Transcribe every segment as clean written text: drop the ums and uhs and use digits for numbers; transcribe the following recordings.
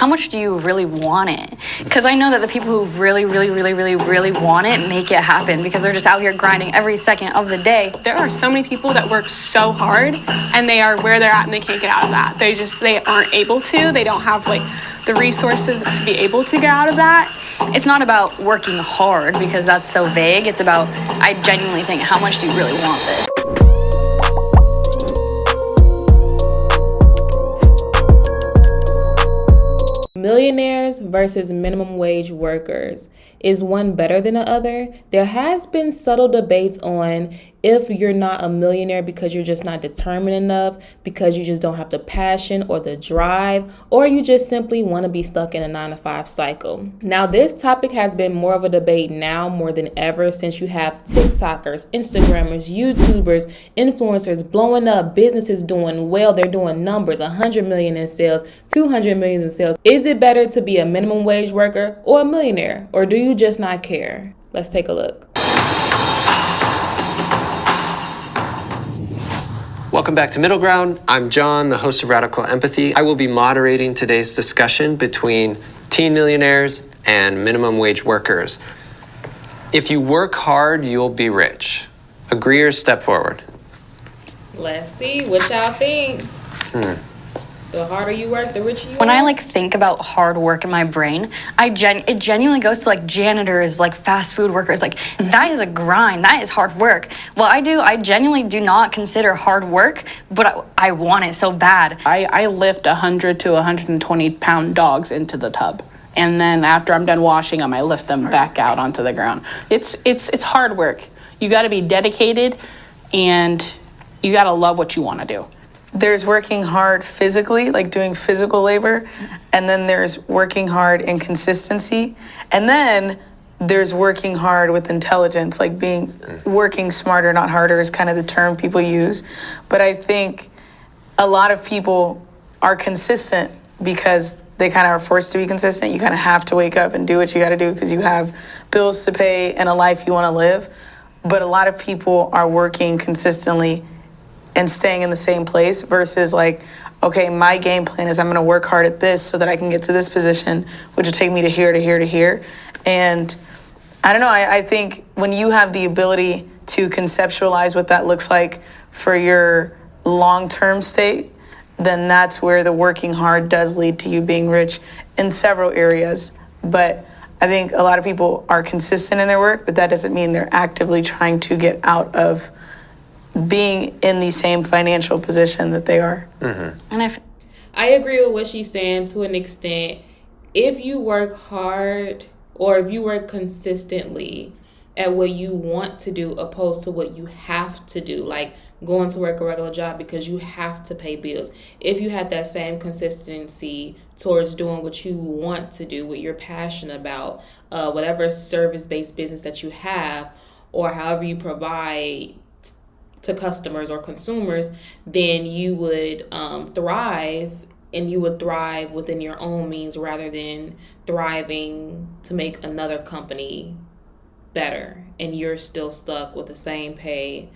how much do you really want it? Because I know that the people who really want it make it happen because they're just out here grinding every second of the day. There are so many people that work so hard and they are where they're at and they can't get out of that. They aren't able to. They don't have like the resources to be able to get out of that. It's not about working hard because that's so vague. It's about, I genuinely think, how much do you really want this? Millionaires versus minimum wage workers. Is one better than the other? There has been subtle debates on if you're not a millionaire because you're just not determined enough, because you just don't have the passion or the drive, or you just simply want to be stuck in a 9-to-5 cycle. Now, this topic has been more of a debate now more than ever since you have TikTokers, Instagrammers, YouTubers, influencers blowing up, businesses doing well, they're doing numbers, 100 million in sales, 200 million in sales. Is it better to be a minimum wage worker or a millionaire? Or do you just not care? Let's take a look. Welcome back to Middle Ground. I'm John, the host of Radical Empathy. I will be moderating today's discussion between teen millionaires and minimum wage workers. If you work hard, you'll be rich. Agree or step forward? Let's see what y'all think. The harder you work, the richer you are. When I think about hard work in my brain, it genuinely goes to janitors, fast food workers. That is a grind. That is hard work. What I genuinely do not consider hard work, but I want it so bad. I lift 100 to 120 pound dogs into the tub. And then after I'm done washing them, I lift them back out onto the ground. It's hard work. You got to be dedicated and you got to love what you want to do. There's working hard physically, doing physical labor, and then there's working hard in consistency, and then there's working hard with intelligence, working smarter, not harder is kind of the term people use. But I think a lot of people are consistent because they kind of are forced to be consistent. You kind of have to wake up and do what you got to do because you have bills to pay and a life you want to live. But a lot of people are working consistently and staying in the same place versus okay, my game plan is I'm going to work hard at this so that I can get to this position, which will take me to here, to here, to here. And I don't know, I think when you have the ability to conceptualize what that looks like for your long-term state, then that's where the working hard does lead to you being rich in several areas. But I think a lot of people are consistent in their work, but that doesn't mean they're actively trying to get out of being in the same financial position that they are. Mm-hmm. And I agree with what she's saying to an extent. If you work hard or if you work consistently at what you want to do opposed to what you have to do, like going to work a regular job because you have to pay bills. If you had that same consistency towards doing what you want to do, what you're passionate about, whatever service-based business that you have, or however you provide to customers or consumers, then you would thrive, and you would thrive within your own means rather than thriving to make another company better and you're still stuck with the same pay,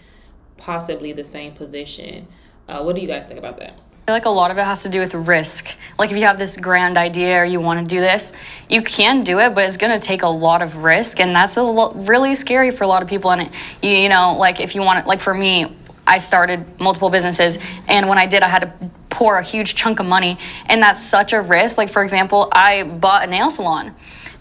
possibly the same position. What do you guys think about that? I feel a lot of it has to do with risk. If you have this grand idea or you want to do this, you can do it, but it's going to take a lot of risk, and that's really scary for a lot of people. And if you want it, for me, I started multiple businesses, and when I did, I had to pour a huge chunk of money, and that's such a risk. For example, I bought a nail salon,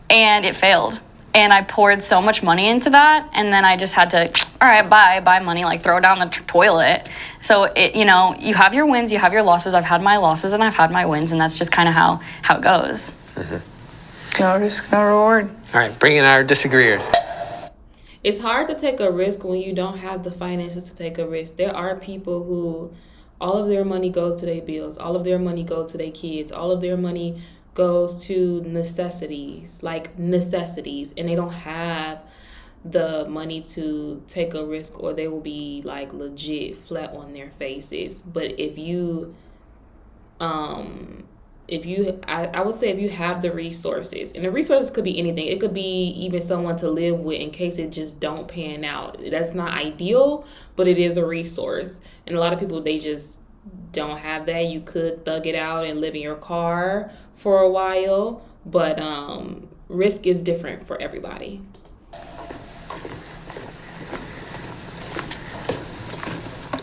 and it failed. And I poured so much money into that, and then I just had to, all right, buy money, throw it down the toilet. So, you have your wins, you have your losses. I've had my losses, and I've had my wins, and that's just kind of how it goes. Mm-hmm. No risk, no reward. All right, bring in our disagreeers. It's hard to take a risk when you don't have the finances to take a risk. There are people who all of their money goes to their bills, all of their money goes to their kids, all of their money goes to necessities, and they don't have the money to take a risk, or they will be legit flat on their faces. But I would say if you have the resources, and the resources could be anything. It could be even someone to live with in case it just don't pan out. That's not ideal, but it is a resource. And a lot of people, they just don't have that, you could thug it out and live in your car for a while, but risk is different for everybody.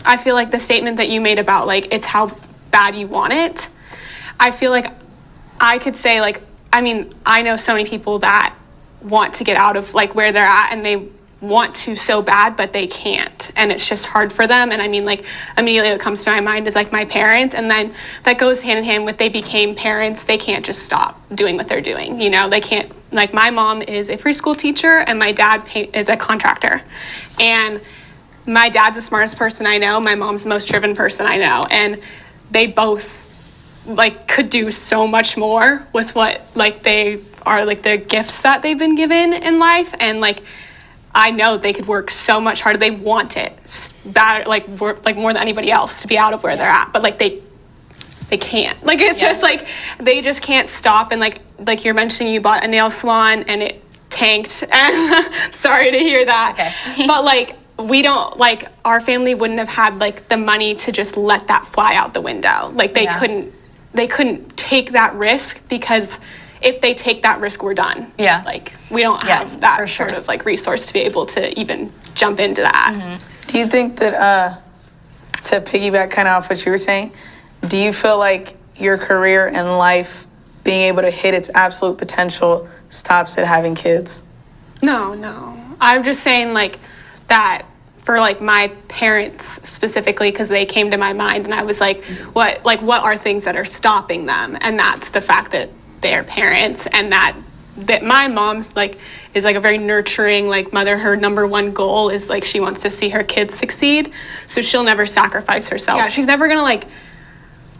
I feel like the statement that you made about like it's how bad you want it, I feel like I could say like, I mean, I know so many people that want to get out of like where they're at, and they want to so bad, but they can't, and it's just hard for them. And I mean, like, immediately what comes to my mind is like my parents, and then that goes hand in hand with they became parents. They can't just stop doing what they're doing, you know. They can't, like, my mom is a preschool teacher and my dad is a contractor, and my dad's the smartest person I know, my mom's the most driven person I know, and they both like could do so much more with what like they are, like the gifts that they've been given in life. And like I know they could work so much harder. They want it bad, like work like more than anybody else to be out of where they're at, but like they can't. Like it's just like they just can't stop. And like you're mentioning, you bought a nail salon and it tanked, and sorry to hear that. Okay. But like we don't, like, our family wouldn't have had like the money to just let that fly out the window. Like they couldn't take that risk, because if they take that risk, we're done. Yeah. Like we don't have that sort of like resource to be able to even jump into that. Mm-hmm. Do you think that, to piggyback kind of off what you were saying, do you feel like your career and life being able to hit its absolute potential stops at having kids? No. I'm just saying like that for like my parents specifically, because they came to my mind and I was like, what are things that are stopping them? And that's the fact that they're parents, and that my mom's like is like a very nurturing like mother. Her number one goal is like she wants to see her kids succeed, so she'll never sacrifice herself. Yeah, she's never gonna like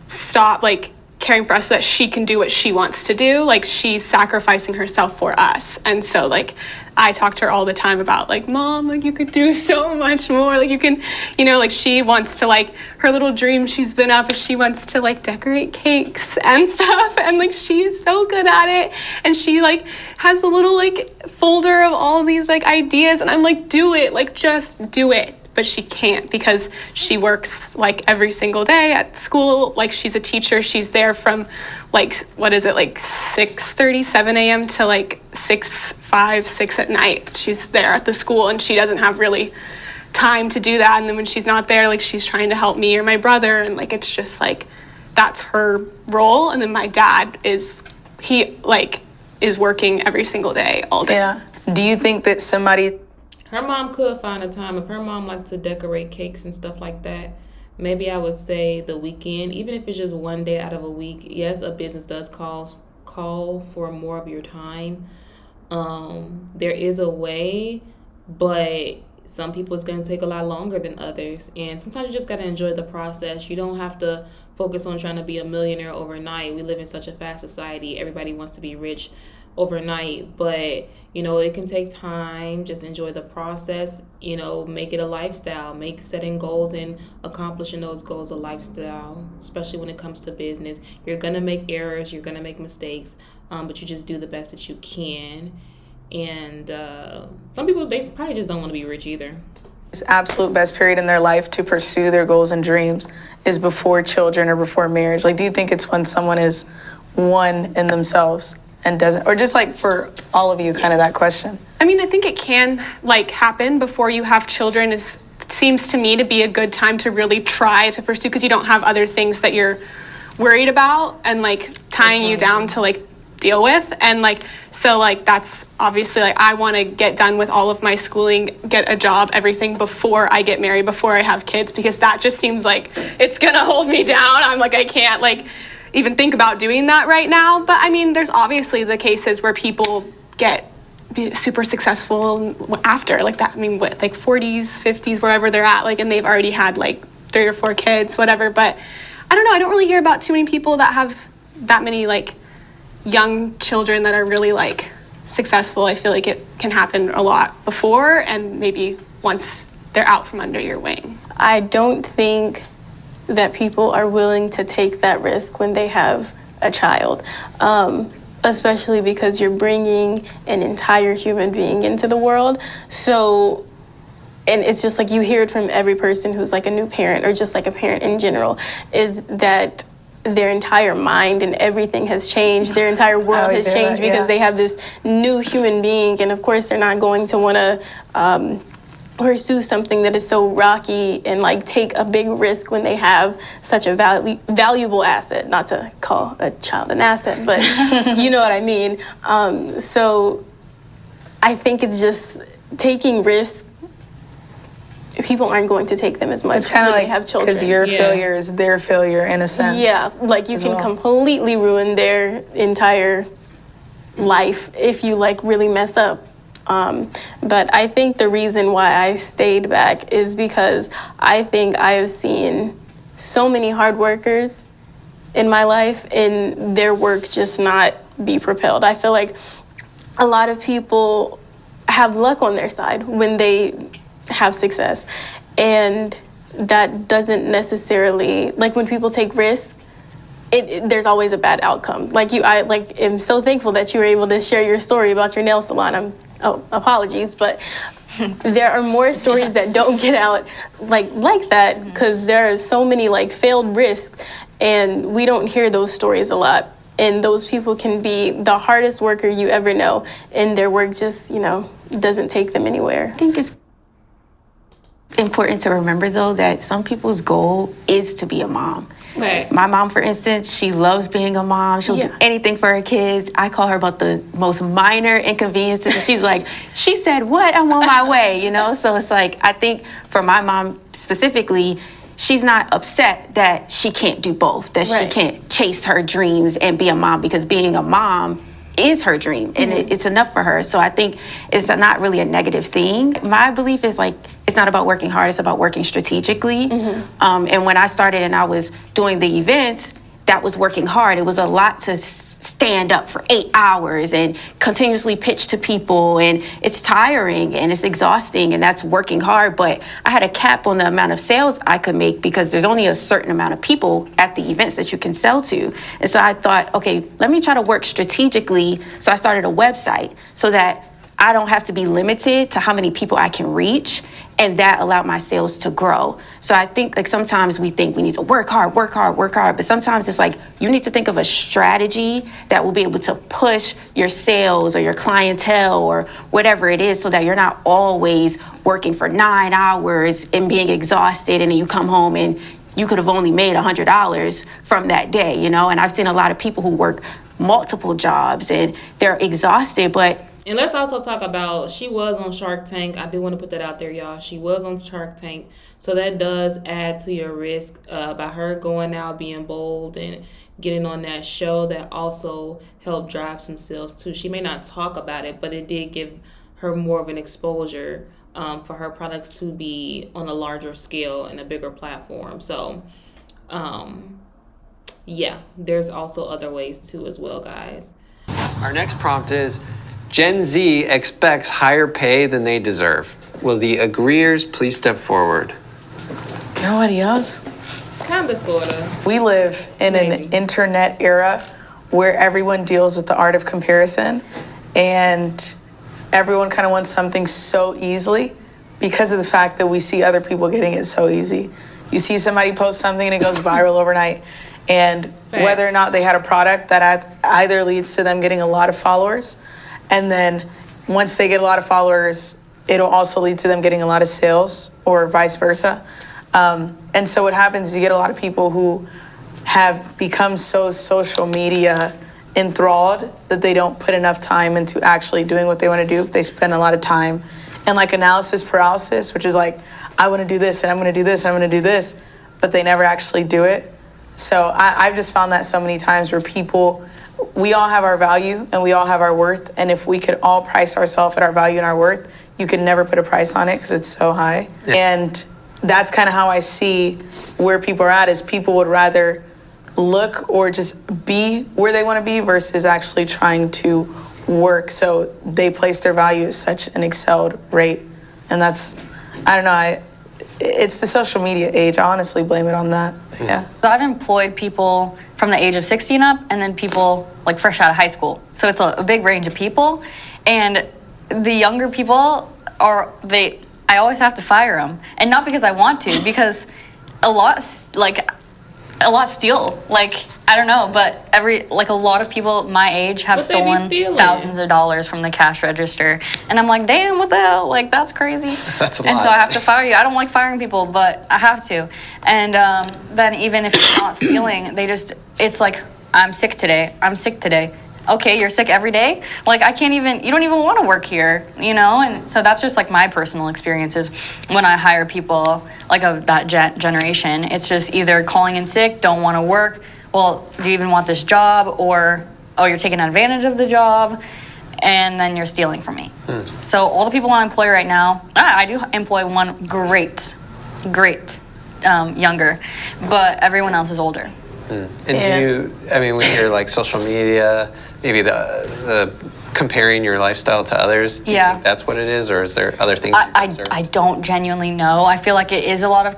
stop like caring for us so that she can do what she wants to do. Like she's sacrificing herself for us. And so like I talk to her all the time about like, Mom, like you could do so much more. Like you can, you know, like she wants to, like, her little dream she's been up is she wants to like decorate cakes and stuff. And like she's so good at it. And she like has a little like folder of all these like ideas. And I'm like, do it, like just do it. But she can't, because she works like every single day at school. Like she's a teacher. She's there from like, what is it, like 6:30, 7 a.m. to like 6 at night. She's there at the school, and she doesn't have really time to do that. And then when she's not there, like she's trying to help me or my brother. And like, it's just like, that's her role. And then my dad is working every single day, all day. Yeah. Do you think that Her mom could find a time. If her mom liked to decorate cakes and stuff like that, maybe I would say the weekend, even if it's just one day out of a week. Yes, a business does call for more of your time. There is a way, but some people it's going to take a lot longer than others. And sometimes you just got to enjoy the process. You don't have to focus on trying to be a millionaire overnight. We live in such a fast society. Everybody wants to be rich overnight, but you know, it can take time. Just enjoy the process, you know, make it a lifestyle, make setting goals and accomplishing those goals a lifestyle, especially when it comes to business. You're gonna make errors, you're gonna make mistakes, but you just do the best that you can. And some people, they probably just don't want to be rich either. This absolute best period in their life to pursue their goals and dreams is before children or before marriage? Like, do you think it's when someone is one in themselves and doesn't, or just like for all of you, kind of that question? I mean, I think it can like happen before you have children. Seems to me to be a good time to really try to pursue, because you don't have other things that you're worried about and like tying you down to like deal with. And like, so like that's obviously like I want to get done with all of my schooling, get a job, everything before I get married, before I have kids, because that just seems like it's gonna hold me down. I'm like, I can't like even think about doing that right now. But I mean, there's obviously the cases where people get super successful after like that. I mean, what, like 40s, 50s, wherever they're at, like, and they've already had like 3 or 4 kids, whatever. But I don't know, I don't really hear about too many people that have that many like young children that are really like successful. I feel like it can happen a lot before, and maybe once they're out from under your wing. I don't think that people are willing to take that risk when they have a child, especially because you're bringing an entire human being into the world. So and it's just like you hear it from every person who's like a new parent or just like a parent in general, is that their entire mind and everything has changed. Their entire world always has hear changed that, because yeah. they have this new human being, and of course they're not going to want to pursue something that is so rocky and like take a big risk when they have such a valuable asset. Not to call a child an asset, but you know what I mean. So I think it's just taking risks. People aren't going to take them as much It's kind of when like, they have children. because your failure is their failure in a sense. Yeah, like you can well. completely ruin their entire life if you like really mess up. But I think the reason why I stayed back is because I think I have seen so many hard workers in my life and their work just not be propelled. I feel like a lot of people have luck on their side when they have success, and that doesn't necessarily, like when people take risks, there's always a bad outcome. Like I am so thankful that you were able to share your story about your nail salon. Apologies, but there are more stories that don't get out like that, because there are so many like failed risks, and we don't hear those stories a lot. And those people can be the hardest worker you ever know, and their work just, doesn't take them anywhere. I think it's important to remember, though, that some people's goal is to be a mom. Right. My mom, for instance, she loves being a mom. She'll do Yeah. anything for her kids. I call her about the most minor inconveniences. She's like, she said, what? I'm on my way, So it's like, I think for my mom specifically, she's not upset that she can't do both, that she Right. can't chase her dreams and be a mom, because being a mom is her dream, and it's enough for her. So I think it's not really a negative thing. My belief is like, it's not about working hard, it's about working strategically. And when I started and I was doing the events, that was working hard. It was a lot to stand up for 8 hours and continuously pitch to people, and it's tiring and it's exhausting, and that's working hard. But I had a cap on the amount of sales I could make, because there's only a certain amount of people at the events that you can sell to. And so I thought, okay, let me try to work strategically. So I started a website so that I don't have to be limited to how many people I can reach, and that allowed my sales to grow. So I think like sometimes we think we need to work hard, but sometimes it's like you need to think of a strategy that will be able to push your sales or your clientele or whatever it is, so that you're not always working for 9 hours and being exhausted, and then you come home and you could have only made $100 from that day, And I've seen a lot of people who work multiple jobs and they're exhausted, but And let's also talk about, she was on Shark Tank. I do want to put that out there, y'all. She was on Shark Tank. So that does add to your risk by her going out, being bold, and getting on that show. That also helped drive some sales too. She may not talk about it, but it did give her more of an exposure for her products to be on a larger scale and a bigger platform. So, yeah, there's also other ways too as well, guys. Our next prompt is, Gen Z expects higher pay than they deserve. Will the agreeers please step forward? Nobody else? Kind of, sort of. We live in Maybe. an internet era where everyone deals with the art of comparison, and everyone kind of wants something so easily because of the fact that we see other people getting it so easy. You see somebody post something and it goes viral overnight, and whether or not they had a product, that either leads to them getting a lot of followers, and then once they get a lot of followers, it'll also lead to them getting a lot of sales, or vice versa. And so what happens is you get a lot of people who have become so social media enthralled that they don't put enough time into actually doing what they want to do. They spend a lot of time in like analysis paralysis, which is like, I want to do this, and I'm going to do this, and I'm going to do this, but they never actually do it. So I've just found that so many times where people, we all have our value and we all have our worth. And if we could all price ourselves at our value and our worth, you can never put a price on it because it's so high. Yeah. And that's kind of how I see where people are at, is people would rather look or just be where they want to be versus actually trying to work. So they place their value at such an excelled rate. And that's, I don't know, it's the social media age. I honestly blame it on that. But yeah. So I've employed people from the age of 60 and up, and then people like fresh out of high school. So it's a big range of people. And the younger people I I always have to fire them, and not because I want to, because a lot steal. Like, I don't know, but a lot of people my age have What they be stolen stealing? thousands of dollars from the cash register, and I'm like, damn, what the hell? Like, that's crazy. That's a And lot. so I have to fire you. I don't like firing people, but I have to. And then even if it's not stealing, it's like, I'm sick today. I'm sick today. Okay, you're sick every day? Like, you don't even want to work here, you know? And so that's just like my personal experiences when I hire people like of that generation. It's just either calling in sick, don't want to work, well, do you even want this job? Or, oh, you're taking advantage of the job, and then you're stealing from me. So all the people I employ right now, I do employ one great, younger, but everyone else is older. And do you, I mean, with your like social media, maybe the comparing your lifestyle to others, do you think that's what it is, or is there other things you observe? I don't genuinely know. I feel like it is a lot of,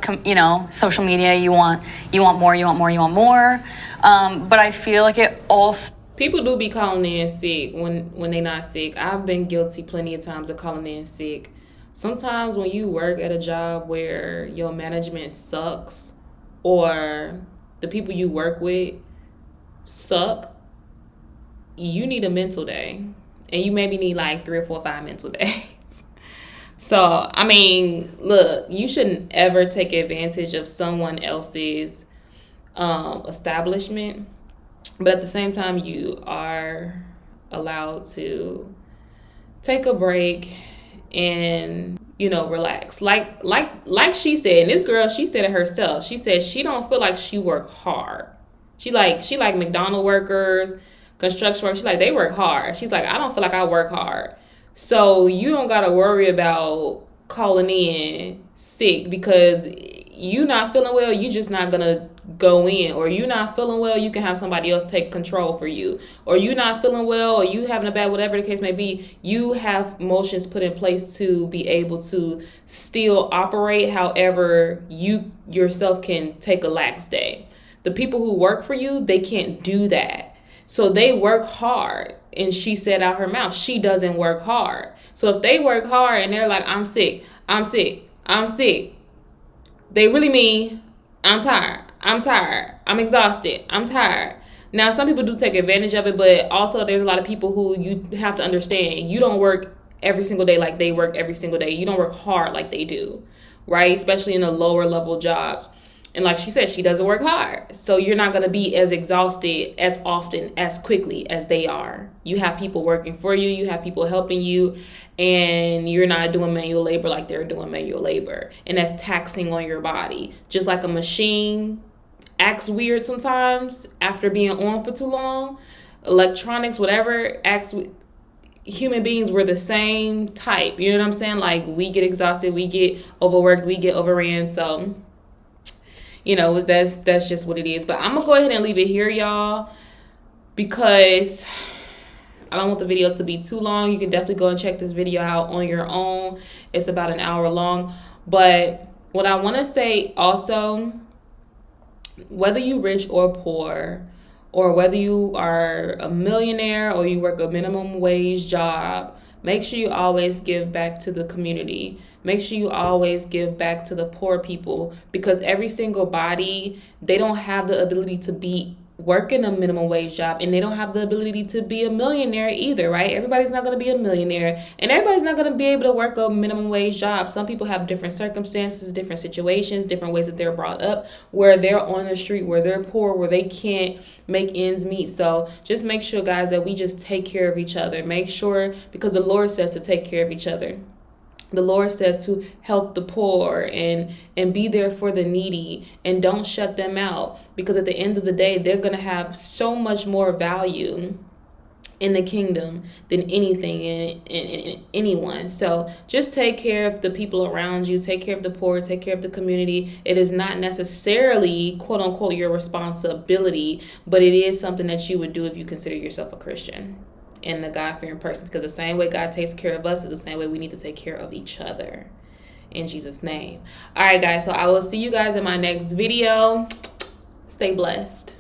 social media. You want more. But I feel like it also. People do be calling in sick when they not sick. I've been guilty plenty of times of calling in sick. Sometimes when you work at a job where your management sucks, or the people you work with suck, you need a mental day. And you maybe need like 3 or 4 or 5 mental days. So, I mean, look, you shouldn't ever take advantage of someone else's establishment. But at the same time, you are allowed to take a break and, relax. Like she said, and this girl, she said it herself. She said she don't feel like she work hard. She like McDonald's workers, construction workers. She's like, they work hard. She's like, I don't feel like I work hard. So you don't got to worry about calling in sick because you not feeling well. You just not going to go in. Or you not feeling well, you can have somebody else take control for you. Or you not feeling well, or you having a bad, whatever the case may be, you have motions put in place to be able to still operate. However, you yourself can take a lax day. The people who work for you, they can't do that. So they work hard. And she said out her mouth, she doesn't work hard. So if they work hard and they're like, I'm sick, they really mean, I'm tired, I'm exhausted, I'm tired. Now, some people do take advantage of it, but also there's a lot of people who you have to understand, you don't work every single day like they work every single day. You don't work hard like they do, right? Especially in the lower level jobs. And like she said, she doesn't work hard. So you're not going to be as exhausted as often, as quickly as they are. You have people working for you. You have people helping you. And you're not doing manual labor like they're doing manual labor. And that's taxing on your body. Just like a machine acts weird sometimes after being on for too long. Electronics, whatever, human beings were the same type. You know what I'm saying? Like, we get exhausted. We get overworked. We get overran. So, that's just what it is. But I'm going to go ahead and leave it here, y'all, because I don't want the video to be too long. You can definitely go and check this video out on your own. It's about an hour long. But what I want to say also, whether you rich or poor, or whether you are a millionaire or you work a minimum wage job, make sure you always give back to the community. Make sure you always give back to the poor people, because every single body, they don't have the ability to be working a minimum wage job, and they don't have the ability to be a millionaire either, right? Everybody's not going to be a millionaire, and everybody's not going to be able to work a minimum wage job. Some people have different circumstances, different situations, different ways that they're brought up, where they're on the street, where they're poor, where they can't make ends meet. So just make sure, guys, that we just take care of each other. Make sure, because the Lord says to take care of each other. The Lord says to help the poor and be there for the needy, and don't shut them out, because at the end of the day, they're going to have so much more value in the kingdom than anything and anyone. So just take care of the people around you. Take care of the poor. Take care of the community. It is not necessarily, quote unquote, your responsibility, but it is something that you would do if you consider yourself a Christian and the God-fearing person, because the same way God takes care of us is the same way we need to take care of each other, in Jesus' name. All right, guys, so I will see you guys in my next video. Stay blessed.